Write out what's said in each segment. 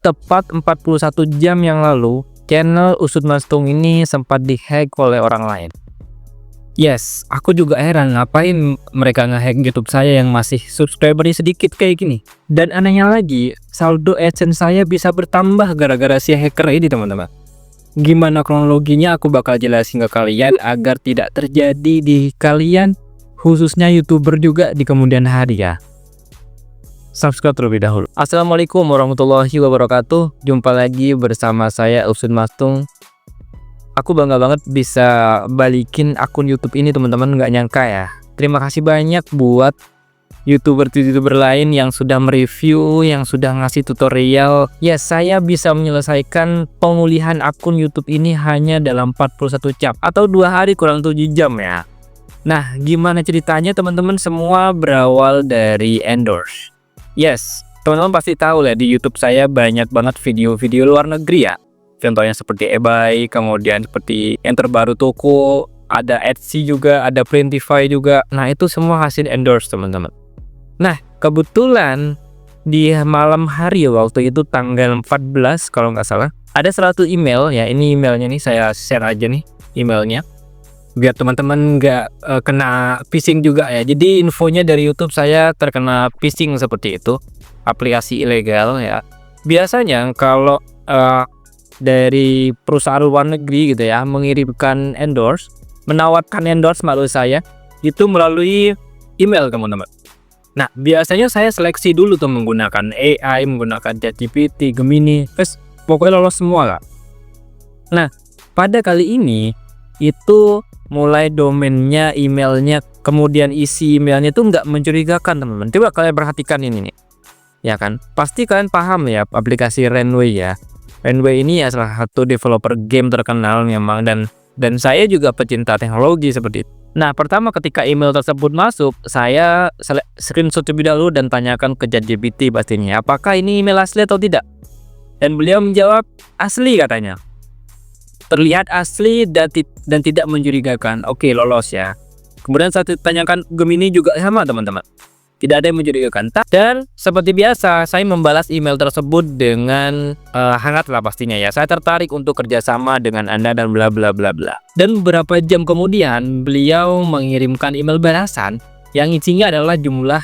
tepat 41 jam yang lalu, channel Usut Mastung ini sempat dihack oleh orang lain. Yes, aku juga heran ngapain mereka ngehack YouTube saya yang masih subscribernya sedikit kayak gini. Dan anehnya lagi, saldo AdSense saya bisa bertambah gara-gara si hacker ini, teman-teman. Gimana kronologinya aku bakal jelasin ke kalian agar tidak terjadi di kalian, khususnya YouTuber juga di kemudian hari ya. Subscribe terlebih dahulu. Assalamualaikum warahmatullahi wabarakatuh. Jumpa lagi bersama saya Usut Mastung. Aku bangga banget bisa balikin akun YouTube ini, teman-teman. Nggak nyangka ya. Terima kasih banyak buat YouTuber lain yang sudah mereview, yang sudah ngasih tutorial. Ya, saya bisa menyelesaikan pemulihan akun YouTube ini hanya dalam 41 jam atau 2 hari kurang 7 jam ya. Nah, gimana ceritanya teman-teman? Semua berawal dari endorse. Yes, teman-teman pasti tahu lah di YouTube saya banyak banget video-video luar negeri ya. Contohnya seperti eBay, kemudian seperti yang terbaru Toko, ada Etsy juga, ada Printify juga. Nah, itu semua hasil endorse, teman-teman. Nah, kebetulan di malam hari waktu itu tanggal 14 kalau nggak salah, ada 100 email ya. Ini emailnya nih, saya share aja nih emailnya biar teman-teman nggak kena phishing juga ya. Jadi infonya dari YouTube saya terkena phishing seperti itu, aplikasi ilegal ya. Biasanya kalau dari perusahaan luar negeri gitu ya mengirimkan endorse, menawarkan endorse maksud saya itu melalui email, teman-teman. Nah, biasanya saya seleksi dulu tuh menggunakan AI, menggunakan ChatGPT, Gemini, pokoknya lolos semua lah. Nah, pada kali ini itu mulai domainnya, emailnya, kemudian isi emailnya itu nggak mencurigakan, teman-teman. Coba kalian perhatikan ini nih, ya kan? Pasti kalian paham ya aplikasi Runway ya. Runway ini ya salah satu developer game terkenal memang, dan saya juga pecinta teknologi seperti itu. Nah, pertama ketika email tersebut masuk, saya screenshot terlebih dahulu dan tanyakan ke ChatGPT pastinya, apakah ini email asli atau tidak? Dan beliau menjawab asli katanya. Terlihat asli dan tidak mencurigakan. Oke, lolos ya. Kemudian saya tanyakan Gemini juga sama, teman-teman. Tidak ada yang mencurigakan. Dan seperti biasa, saya membalas email tersebut dengan hangat lah pastinya ya. Saya tertarik untuk kerjasama dengan Anda dan bla bla bla bla. Dan beberapa jam kemudian, beliau mengirimkan email balasan yang isinya adalah jumlah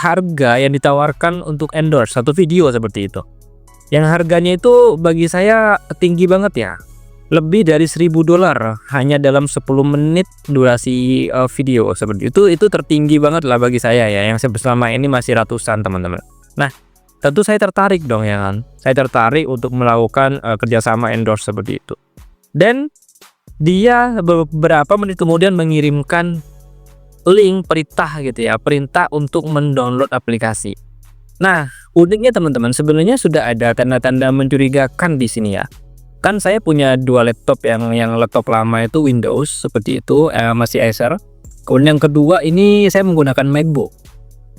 harga yang ditawarkan untuk endorse satu video seperti itu. Yang harganya itu bagi saya tinggi banget ya. Lebih dari $1.000 hanya dalam 10 menit durasi video seperti itu. Itu tertinggi banget lah bagi saya ya, yang selama ini masih ratusan, teman-teman. Nah, tentu saya tertarik dong ya kan. Saya tertarik untuk melakukan kerjasama endorse seperti itu. Dan dia beberapa menit kemudian mengirimkan link perintah gitu ya, perintah untuk mendownload aplikasi. Nah, uniknya teman-teman, sebenarnya sudah ada tanda-tanda mencurigakan di sini ya. Kan saya punya 2 laptop, yang laptop lama itu Windows seperti itu, masih Acer. Kemudian yang kedua ini saya menggunakan MacBook.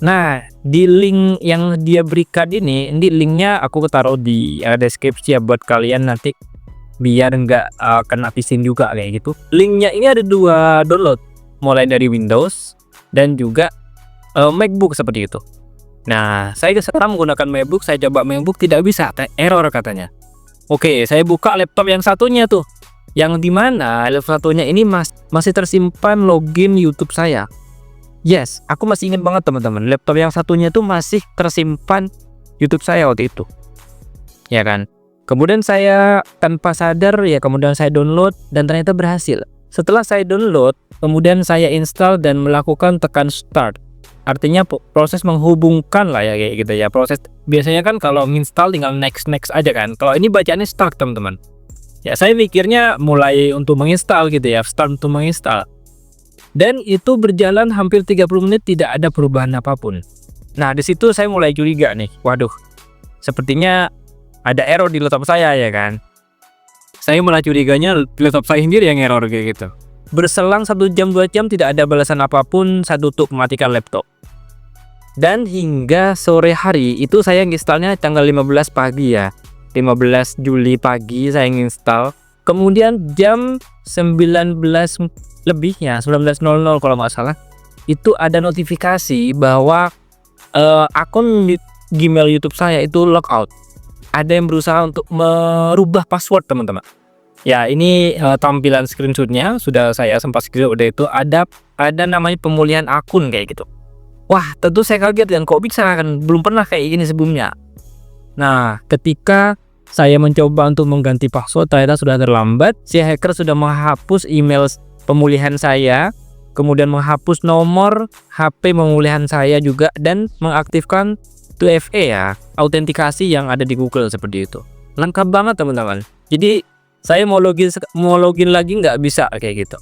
Nah, di link yang dia berikan ini linknya aku taruh di deskripsi ya buat kalian nanti biar nggak kena phishing juga kayak gitu. Linknya ini ada 2 download, mulai dari Windows dan juga MacBook seperti itu. Nah, saya sekarang menggunakan MacBook, saya coba MacBook tidak bisa, error katanya. Oke, saya buka laptop yang satunya tuh, yang dimana laptop satunya ini masih tersimpan login YouTube saya. Yes, aku masih ingat banget teman-teman, laptop yang satunya tuh masih tersimpan YouTube saya waktu itu, ya kan. Kemudian saya tanpa sadar ya, kemudian saya download dan ternyata berhasil. Setelah saya download, kemudian saya install dan melakukan tekan start. Artinya proses menghubungkan lah ya kayak gitu ya. Proses biasanya kan kalau install tinggal next aja kan. Kalau ini bacaannya start, teman-teman. Ya, saya mikirnya mulai untuk menginstal gitu ya, start untuk menginstal. Dan itu berjalan hampir 30 menit tidak ada perubahan apapun. Nah, di situ saya mulai curiga nih. Waduh, sepertinya ada error di laptop saya ya kan. Saya mulai curiganya laptop saya sendiri yang error kayak gitu. Berselang 1 jam 2 jam tidak ada balasan apapun, saya tutup mematikan laptop. Dan hingga sore hari itu saya installnya tanggal 15 pagi ya, 15 Juli pagi saya install. Kemudian jam 19 lebih ya, 19.00 kalau nggak salah, itu ada notifikasi bahwa akun Gmail YouTube saya itu logout. ada yang berusaha untuk merubah password teman-teman. Ya ini tampilan screenshotnya sudah saya sempat screenshot itu ada namanya pemulihan akun kayak gitu. Wah tentu saya kaget dan kok bisa kan belum pernah kayak gini sebelumnya. Nah ketika saya mencoba untuk mengganti password ternyata sudah terlambat. Si hacker sudah menghapus email pemulihan saya, kemudian menghapus nomor HP pemulihan saya juga, dan mengaktifkan 2FA ya, autentikasi yang ada di Google seperti itu. Lengkap banget teman-teman. Jadi saya mau login lagi nggak bisa kayak gitu.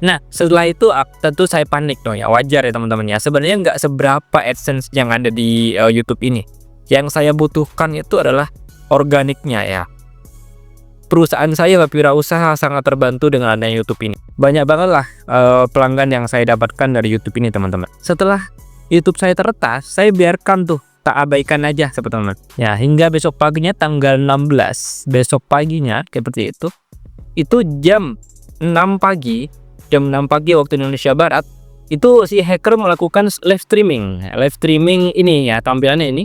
Nah setelah itu tentu saya panik dong ya, wajar ya teman-teman ya. Sebenarnya nggak seberapa AdSense yang ada di YouTube ini. Yang saya butuhkan itu adalah organiknya ya. Perusahaan saya wirausaha sangat terbantu dengan adanya YouTube ini. Banyak banget lah pelanggan yang saya dapatkan dari YouTube ini teman-teman. Setelah YouTube saya teretas, saya biarkan tuh, tak abaikan aja teman-teman. Ya hingga besok paginya tanggal 16, besok paginya seperti itu jam 6 pagi waktu Indonesia Barat, itu si hacker melakukan live streaming ini ya, tampilannya ini.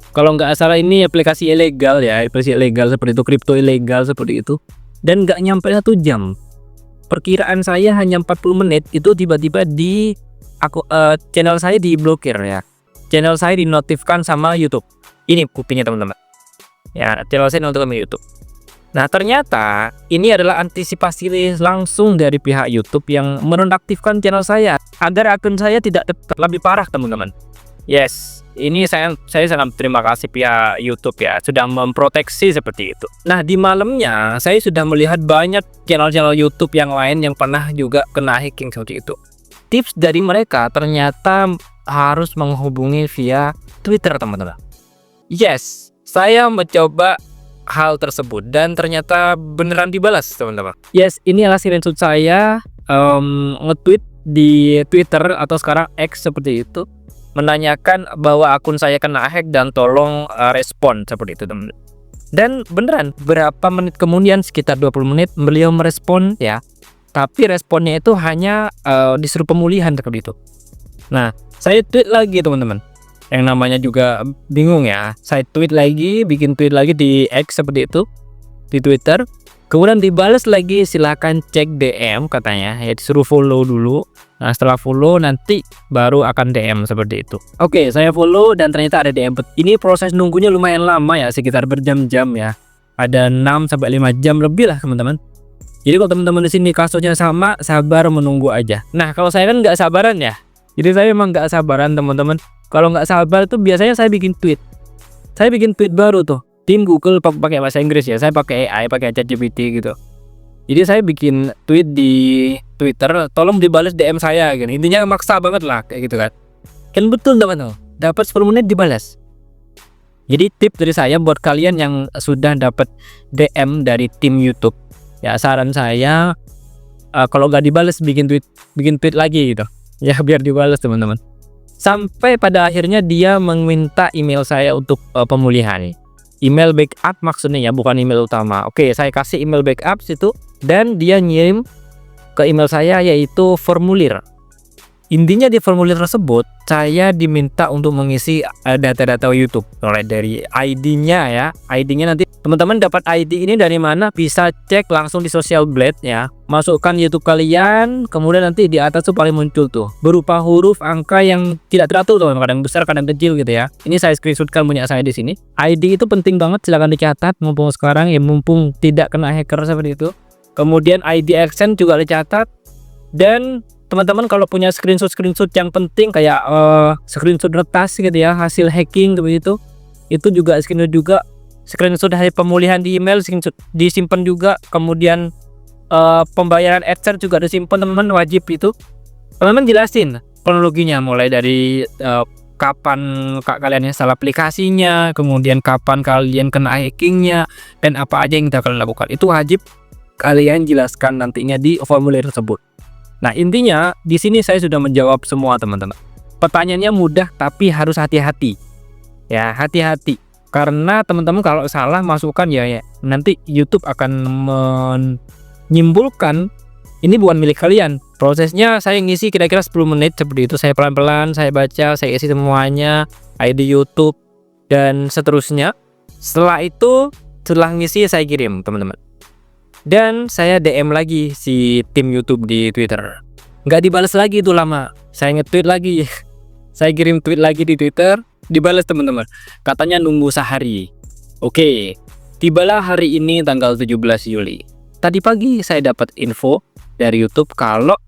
Kalau nggak salah ini aplikasi ilegal ya, aplikasi ilegal seperti itu, kripto ilegal seperti itu. Dan nggak nyampe 1 jam. Perkiraan saya hanya 40 menit itu tiba-tiba di channel saya diblokir ya. Channel saya dinotifkan sama YouTube. Ini buktinya teman-teman. Ya, channel saya dinotifkan sama YouTube. Nah, ternyata ini adalah antisipasi langsung dari pihak YouTube yang menonaktifkan channel saya agar akun saya tidak lebih parah teman-teman. Yes, ini saya sangat terima kasih pihak YouTube ya sudah memproteksi seperti itu. Nah di malamnya saya sudah melihat banyak channel-channel YouTube yang lain yang pernah juga kena hacking seperti itu. Tips dari mereka ternyata harus menghubungi via Twitter teman-teman. Yes, saya mencoba hal tersebut dan ternyata beneran dibalas teman-teman. Yes, ini adalah screenshot saya nge-tweet di Twitter atau sekarang X seperti itu, menanyakan bahwa akun saya kena hack dan tolong respon seperti itu teman. Dan beneran berapa menit kemudian, sekitar 20 menit beliau merespon ya. Tapi responnya itu hanya disuruh pemulihan seperti itu. Nah saya tweet lagi teman-teman, yang namanya juga bingung ya. Saya tweet lagi, bikin tweet lagi di X seperti itu, di Twitter. Kemudian dibales lagi, silahkan cek DM katanya ya, disuruh follow dulu. Nah setelah follow nanti baru akan DM seperti itu. Oke, saya follow dan ternyata ada DM. Ini proses nunggunya lumayan lama ya, sekitar berjam-jam ya. Ada 6-5 jam lebih lah teman-teman. Jadi kalau teman-teman di sini kasusnya sama, sabar menunggu aja. Nah kalau saya kan nggak sabaran ya. Jadi saya memang nggak sabaran teman-teman. Kalau nggak sabar tuh biasanya saya bikin tweet. Saya bikin tweet baru tuh. Tim Google pakai bahasa Inggris ya, saya pakai AI, pakai ChatGPT gitu. Jadi saya bikin tweet di Twitter, tolong dibales DM saya gitu. Intinya maksa banget lah kayak gitu kan. Kan betul teman-teman, dapat 10 menit dibalas. Jadi tips dari saya buat kalian yang sudah dapat DM dari tim YouTube, ya saran saya kalau nggak dibales bikin tweet lagi gitu. Ya biar dibales teman-teman. Sampai pada akhirnya dia meminta email saya untuk pemulihan. Email backup maksudnya ya, bukan email utama. Oke, saya kasih email backup situ dan dia ngirim ke email saya yaitu formulir. Intinya di formulir tersebut saya diminta untuk mengisi data-data YouTube, mulai dari ID-nya ya. ID-nya nanti teman-teman dapat ID ini dari mana? Bisa cek langsung di Social Blade ya. Masukkan YouTube kalian, kemudian nanti di atas tuh paling muncul tuh berupa huruf angka yang tidak teratur tuh, kadang besar kadang kecil gitu ya. Ini saya screenshotkan punya saya di sini. ID itu penting banget, silahkan dicatat mumpung sekarang ya, mumpung tidak kena hacker seperti itu. Kemudian ID AdSense juga dicatat. Dan teman-teman kalau punya screenshot yang penting kayak screenshot retas gitu ya, hasil hacking seperti itu juga screenshot hasil pemulihan di email disimpan juga. Kemudian pembayaran AdSense juga disimpan teman-teman, wajib itu teman-teman jelasin kronologinya mulai dari kapan kalian install aplikasinya, kemudian kapan kalian kena hackingnya, dan apa aja yang kalian lakukan. Itu wajib kalian jelaskan nantinya di formulir tersebut. Nah intinya di sini saya sudah menjawab semua teman-teman. Pertanyaannya mudah tapi harus hati-hati. Ya hati-hati. Karena teman-teman kalau salah masukkan ya nanti YouTube akan menyimpulkan ini bukan milik kalian. Prosesnya saya ngisi kira-kira 10 menit seperti itu. Saya pelan-pelan, saya baca, saya isi semuanya. ID YouTube, dan seterusnya. Setelah itu, setelah ngisi saya kirim teman-teman. Dan saya DM lagi si tim YouTube di Twitter. Nggak dibalas lagi itu lama. Saya nge-tweet lagi. Saya kirim tweet lagi di Twitter, dibalas teman-teman. Katanya nunggu sehari. Oke, tibalah hari ini tanggal 17 Juli. Tadi pagi saya dapat info dari YouTube kalau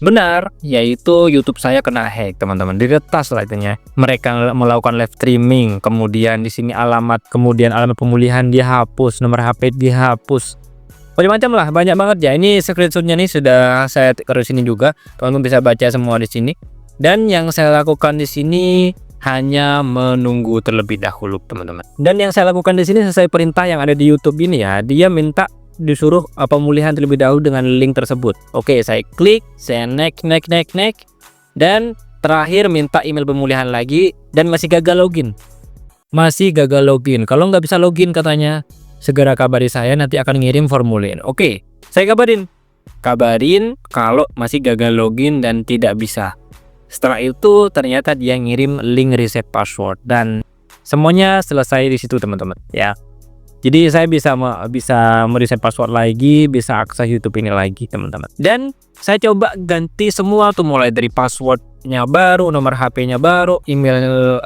benar, yaitu YouTube saya kena hack, teman-teman. Diretas lah itunya. Mereka melakukan live streaming, kemudian di sini alamat pemulihan dihapus, nomor HP dihapus. Macam-macam lah, banyak banget ya. Ini screenshotnya nih sudah saya taruh sini juga. Teman-teman bisa baca semua di sini. Dan yang saya lakukan di sini hanya menunggu terlebih dahulu, teman-teman. Dan yang saya lakukan di sini sesuai perintah yang ada di YouTube ini ya. Dia minta disuruh pemulihan terlebih dahulu dengan link tersebut. Oke, saya klik, saya next, dan terakhir minta email pemulihan lagi dan masih gagal login. Kalau nggak bisa login katanya, segera kabari saya, nanti akan ngirim formulir. Oke, saya kabarin kalau masih gagal login dan tidak bisa. Setelah itu ternyata dia ngirim link reset password dan semuanya selesai di situ, teman-teman ya. Jadi saya bisa mereset password lagi, bisa akses YouTube ini lagi, teman-teman. Dan saya coba ganti semua tuh, mulai dari passwordnya baru, nomor HP-nya baru, email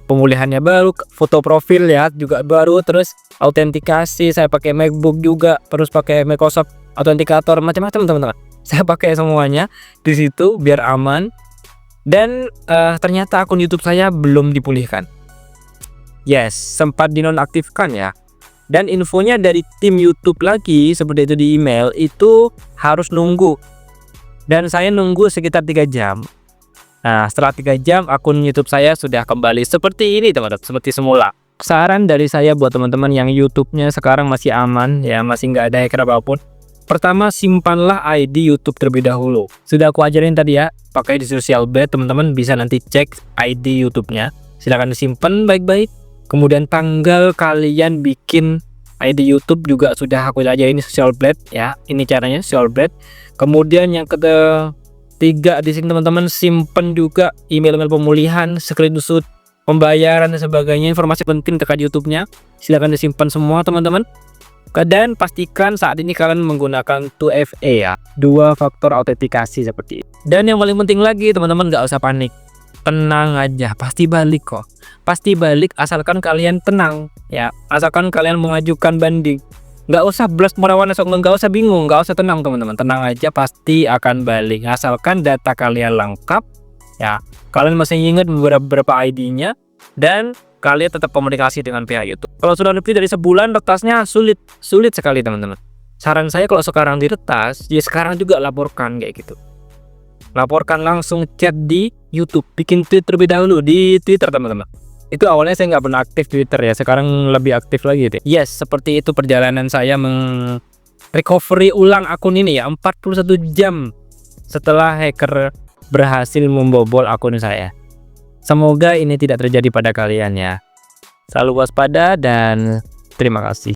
pemulihannya baru, foto profil ya juga baru, terus autentikasi saya pakai MacBook juga, terus pakai Microsoft Authenticator, macam-macam, teman-teman. Saya pakai semuanya di situ biar aman. Dan ternyata akun YouTube saya belum dipulihkan. Yes, sempat dinonaktifkan ya. Dan infonya dari tim YouTube lagi seperti itu di email itu harus nunggu. Dan saya nunggu sekitar 3 jam. Nah, setelah 3 jam akun YouTube saya sudah kembali seperti ini, teman-teman, seperti semula. Saran dari saya buat teman-teman yang YouTube-nya sekarang masih aman ya, masih nggak ada hacker apapun. Pertama, simpanlah ID YouTube terlebih dahulu. Sudah aku ajarin tadi ya, pakai di social blade, teman-teman bisa nanti cek ID YouTube-nya. Silahkan disimpan baik-baik. Kemudian tanggal kalian bikin ID YouTube juga sudah aku ajarin di social blade ya. Ini caranya social blade. Kemudian yang ketiga di sini, teman-teman, simpen juga email pemulihan, screenshot pembayaran dan sebagainya, informasi penting terkait YouTube-nya. Silahkan disimpan semua, teman-teman. Dan pastikan saat ini kalian menggunakan 2FA ya, 2 faktor autentikasi seperti ini. Dan yang paling penting lagi, teman-teman, nggak usah panik. Tenang aja, pasti balik kok. Pasti balik asalkan kalian tenang ya, asalkan kalian mengajukan banding. Nggak usah blush merawan, nggak usah bingung, nggak usah, tenang teman-teman, tenang aja, pasti akan balik asalkan data kalian lengkap ya. Kalian masih ingat beberapa ID-nya dan kalian tetap komunikasi dengan pihak YouTube. Kalau sudah lebih dari sebulan retasnya sulit sekali, teman-teman. Saran saya kalau sekarang diretas, ya sekarang juga laporkan kayak gitu. Laporkan langsung, chat di YouTube, bikin tweet terlebih dahulu di Twitter, teman-teman. Itu awalnya saya nggak pernah aktif Twitter ya, sekarang lebih aktif lagi deh. Yes, seperti itu perjalanan saya recovery ulang akun ini ya, 41 jam setelah hacker berhasil membobol akun saya. Semoga ini tidak terjadi pada kalian ya. Selalu waspada dan terima kasih.